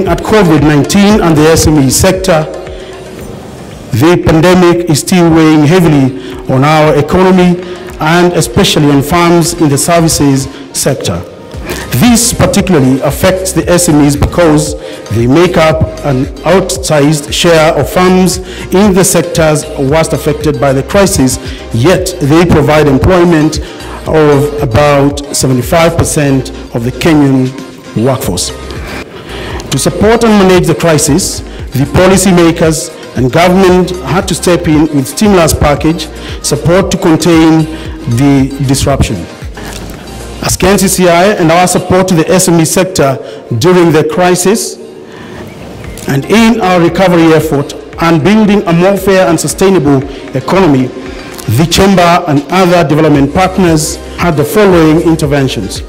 Looking at COVID-19 and the SME sector, the pandemic is still weighing heavily on our economy and especially on firms in the services sector. This particularly affects the SMEs because they make up an outsized share of firms in the sectors worst affected by the crisis, yet they provide employment of about 75% of the Kenyan workforce. To support and manage the crisis, the policymakers and government had to step in with stimulus package support to contain the disruption. As KNCCI and our support to the SME sector during the crisis and in our recovery effort and building a more fair and sustainable economy, the Chamber and other development partners had the following interventions.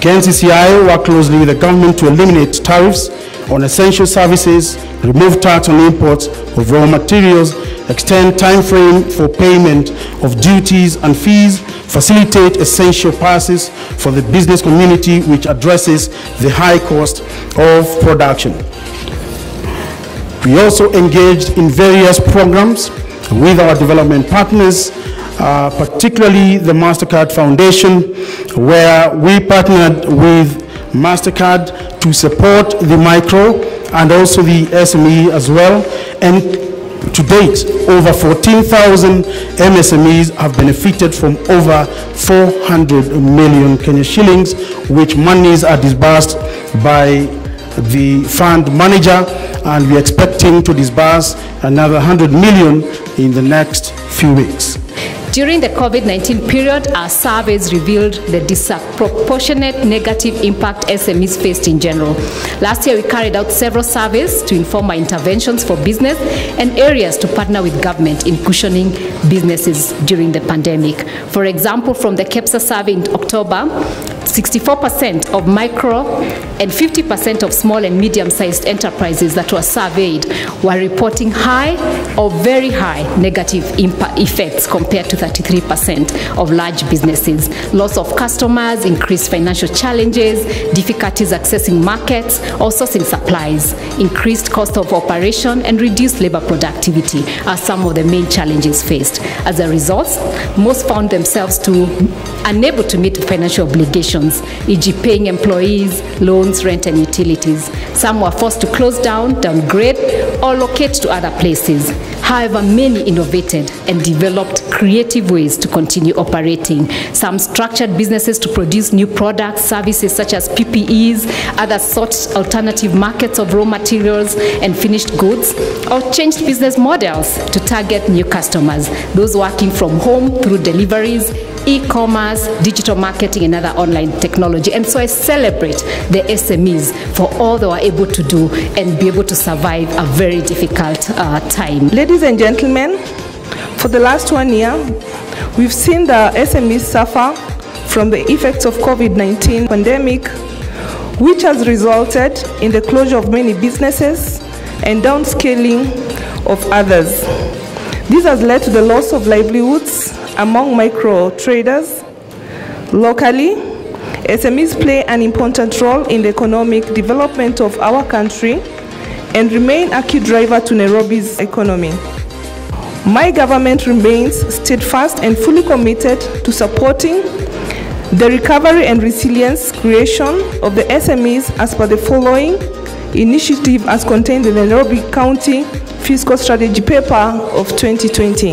KNCCI worked closely with the government to eliminate tariffs on essential services, remove tax on imports of raw materials, extend time frame for payment of duties and fees, facilitate essential passes for the business community which addresses the high cost of production. We also engaged in various programs with our development partners, particularly the MasterCard Foundation, where we partnered with MasterCard to support the micro and also the SME as well. And to date, over 14,000 MSMEs have benefited from over 400 million Kenya shillings, which monies are disbursed by the fund manager, and we're expecting to disburse another 100 million in the next few weeks. During the COVID-19 period, our surveys revealed the disproportionate negative impact SMEs faced in general. Last year, we carried out several surveys to inform our interventions for business and areas to partner with government in cushioning businesses during the pandemic. For example, from the KEPSA survey in October, 64% of micro and 50% of small and medium-sized enterprises that were surveyed were reporting high or very high negative impact effects compared to 33% of large businesses. Loss of customers, increased financial challenges, difficulties accessing markets or sourcing supplies, increased cost of operation, and reduced labor productivity are some of the main challenges faced. As a result, most found themselves unable to meet financial obligations, e.g. paying employees, loans, rent, and utilities. Some were forced to close down, downgrade, or locate to other places. However, many innovated and developed creative ways to continue operating. Some structured businesses to produce new products, services such as PPEs, others sought alternative markets of raw materials and finished goods, or changed business models to target new customers, those working from home through deliveries, e-commerce, digital marketing, and other online technology. And so I celebrate the SMEs for all they were able to do and be able to survive a very difficult time. Ladies and gentlemen, for the last 1 year, we've seen the SMEs suffer from the effects of COVID-19 pandemic, which has resulted in the closure of many businesses and downscaling of others. This has led to the loss of livelihoods among micro traders. Locally, SMEs play an important role in the economic development of our country and remain a key driver to Nairobi's economy. My government remains steadfast and fully committed to supporting the recovery and resilience creation of the SMEs as per the following initiative as contained in the Nairobi County Fiscal Strategy Paper of 2020.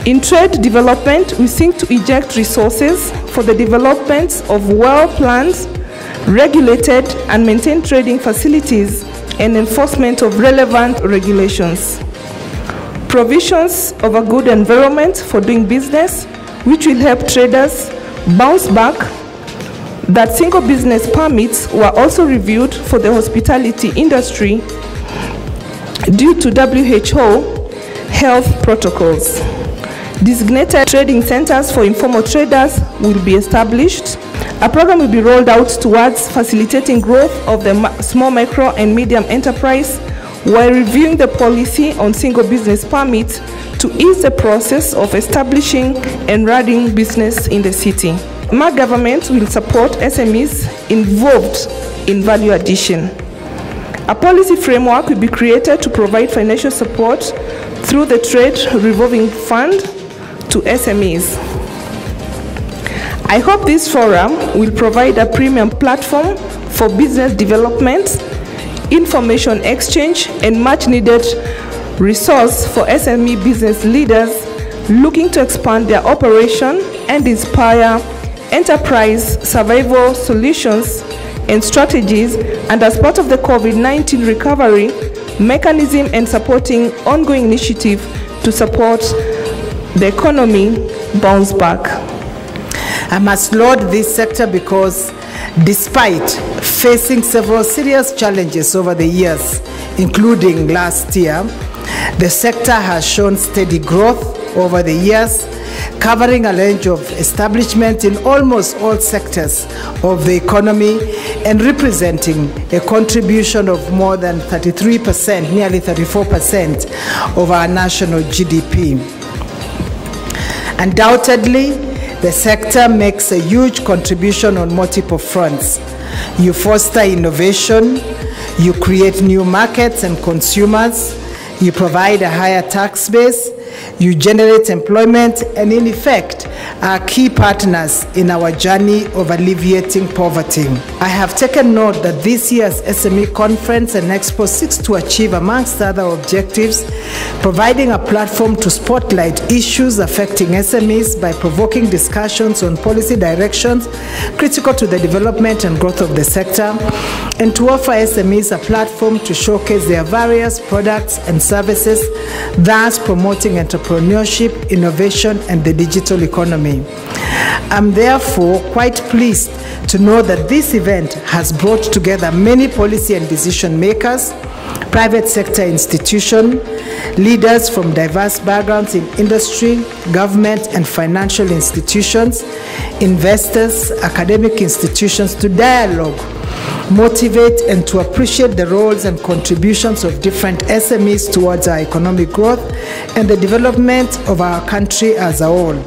In trade development, we seek to inject resources for the development of well-planned, regulated, and maintained trading facilities and enforcement of relevant regulations. Provisions of a good environment for doing business, which will help traders bounce back. That single business permits were also reviewed for the hospitality industry due to WHO health protocols. Designated trading centers for informal traders will be established. A program will be rolled out towards facilitating growth of the small, micro, and medium enterprise while reviewing the policy on single business permits to ease the process of establishing and running business in the city. My government will support SMEs involved in value addition. A policy framework will be created to provide financial support through the Trade Revolving Fund to SMEs. I hope this forum will provide a premium platform for business development, information exchange, and much needed resource for SME business leaders looking to expand their operation and inspire enterprise survival solutions and strategies, and as part of the COVID-19 recovery mechanism and supporting ongoing initiative to support the economy bounce back. I must laud this sector because despite facing several serious challenges over the years, including last year, the sector has shown steady growth over the years, covering a range of establishments in almost all sectors of the economy and representing a contribution of more than 33%, nearly 34% of our national GDP. Undoubtedly, the sector makes a huge contribution on multiple fronts. You foster innovation, you create new markets and consumers, you provide a higher tax base, you generate employment, and in effect, are key partners in our journey of alleviating poverty. I have taken note that this year's SME Conference and Expo seeks to achieve, amongst other objectives, providing a platform to spotlight issues affecting SMEs by provoking discussions on policy directions critical to the development and growth of the sector, and to offer SMEs a platform to showcase their various products and services, thus promoting entrepreneurship, innovation, and the digital economy. I'm therefore quite pleased to know that this event has brought together many policy and decision makers, private sector institutions, leaders from diverse backgrounds in industry, government, and financial institutions, investors, academic institutions to dialogue, motivate, and to appreciate the roles and contributions of different SMEs towards our economic growth and the development of our country as a whole.